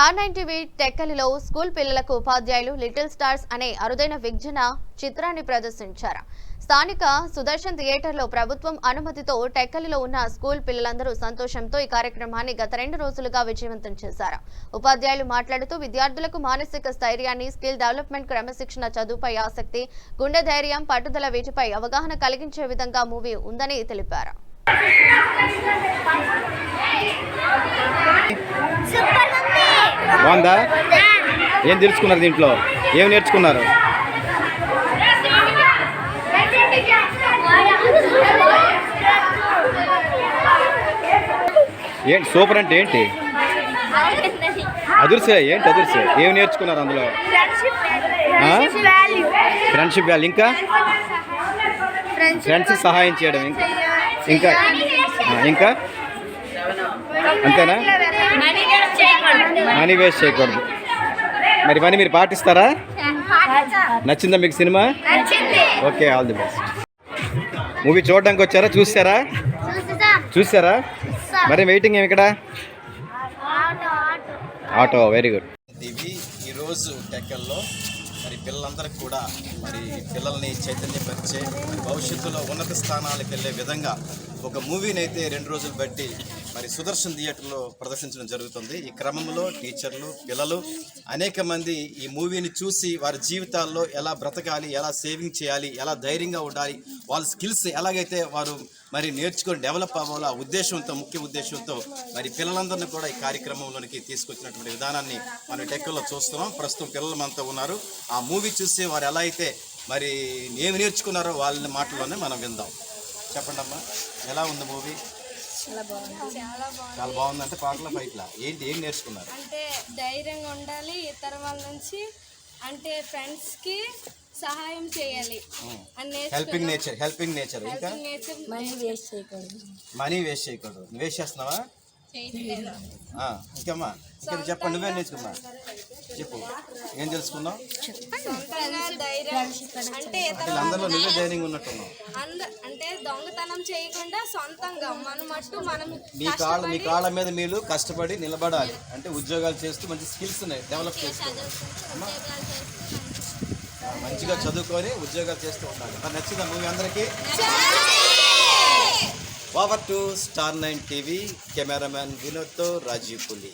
Star 9 TV టెక్కలిలో school పిల్లలకు ఉపాధ్యాయులు little stars అనే అరుదైన విజ్ఞాన చిత్రాన్ని ప్రదర్శించారు. స్థానిక సుదర్శన్ థియేటర్లో ప్రభుత్వం అనుమతితో టెక్కలిలో ఉన్న స్కూల్ పిల్లలందరూ సంతోషంతో ఈ కార్యక్రమాన్ని గత 2 రోజులుగా విజయవంతం చేశారు. ఉపాధ్యాయులు మాట్లాడుతూ విద్యార్థులకు మానసిక స్థైర్యాన్ని, స్కిల్ డెవలప్మెంట్, క్రమశిక్షణ, చదువుపై ఆసక్తి, గుండె ధైర్యం, పట్టుదల వీటిపై అవగాహన కలిగించే విధంగా మూవీ ఉందని తెలిపారు. బాగుందా? ఏం తెలుసుకున్నారు దీంట్లో? ఏం నేర్చుకున్నారు? ఏంటి సూపర్ అంటే ఏంటి? అదుర్సే ఏంటి? అదుర్సే ఏం నేర్చుకున్నారు అందులో? ఫ్రెండ్షిప్ వాల్యూ, ఇంకా ఫ్రెండ్స్ సహాయం చేయడం, ఇంకా ఇంకా అంతేనా? మనీ వేస్ట్ చేయకూడదు. మరి పని మీరు పాటిస్తారా? నచ్చిందా మీకు cinema? Okay, all the best. Movie చూడడానికి వచ్చారా? చూసారా? మరి వెయిటింగ్ ఏమి ఇక్కడ? Auto, very good. ఇవి ఈరోజు టెక్కల్లో మరి పిల్లలందరికీ కూడా మరి పిల్లల్ని చైతన్యపరిచే భవిష్యత్తులో ఉన్నత స్థానాలకు వెళ్ళే విధంగా ఒక మూవీని అయితే 2 రోజులు బట్టి మరి సుదర్శన్ థియేటర్లో ప్రదర్శించడం జరుగుతుంది. ఈ క్రమంలో టీచర్లు, పిల్లలు అనేక మంది ఈ మూవీని చూసి వారి జీవితాల్లో ఎలా బ్రతకాలి, ఎలా సేవింగ్ చేయాలి, ఎలా ధైర్యంగా ఉండాలి, వాళ్ళ స్కిల్స్ ఎలాగైతే వారు మరి నేర్చుకొని డెవలప్ అవ్వాలో ఉద్దేశంతో, ముఖ్య ఉద్దేశంతో మరి పిల్లలందరినీ కూడా ఈ కార్యక్రమంలోనికి తీసుకొచ్చినటువంటి విధానాన్ని మనం టెక్కల్లో చూస్తున్నాం. ప్రస్తుతం పిల్లలు మనతో ఉన్నారు. ఆ మూవీ చూసి వారు ఎలా అయితే మరి ఏమి నేర్చుకున్నారో వాళ్ళ మాటల్లోనే మనం విందాం. చెప్పండి అమ్మా, ఎలా ఉంది మూవీ? చాలా బాగుంది. అంటే పాటల ఫైట్లా ఏం నేర్చుకున్నారు? అంటే ధైర్యంగా ఉండాలి, ఇతర వాళ్ళ నుంచి అంటే ఫ్రెండ్స్కి సహాయం చేయాలి, హెల్పింగ్ నేచర్. ఇంకా మనీ వేస్ట్ చేయకూడదు. నువ్వు వేస్ట్ చేస్తున్నావా? ఇంకమ్మా, ఇంకా చెప్పండి, నువ్వే నేర్చుకున్నా చెప్పు, ఏం తెలుసుకున్నావు? అంటే అందరిలో నువ్వే ధైర్యంగా ఉన్నట్టున్నావు. అంటే దొంగతనం చేయకుండా సొంతంగా మనం మీ కాళ్ళ మీద మీరు కష్టపడి నిలబడాలి. అంటే ఉద్యోగాలు చేస్తూ మంచి స్కిల్స్ డెవలప్ చేసుకోవాలి, మంచిగా చదువుకొని ఉద్యోగాలు చేస్తూ ఉండాలి. నచ్చిందా మూవీ అందరికీ? Over to star 9 TV cameraman వినోద్తో రాజీవ్ పులి.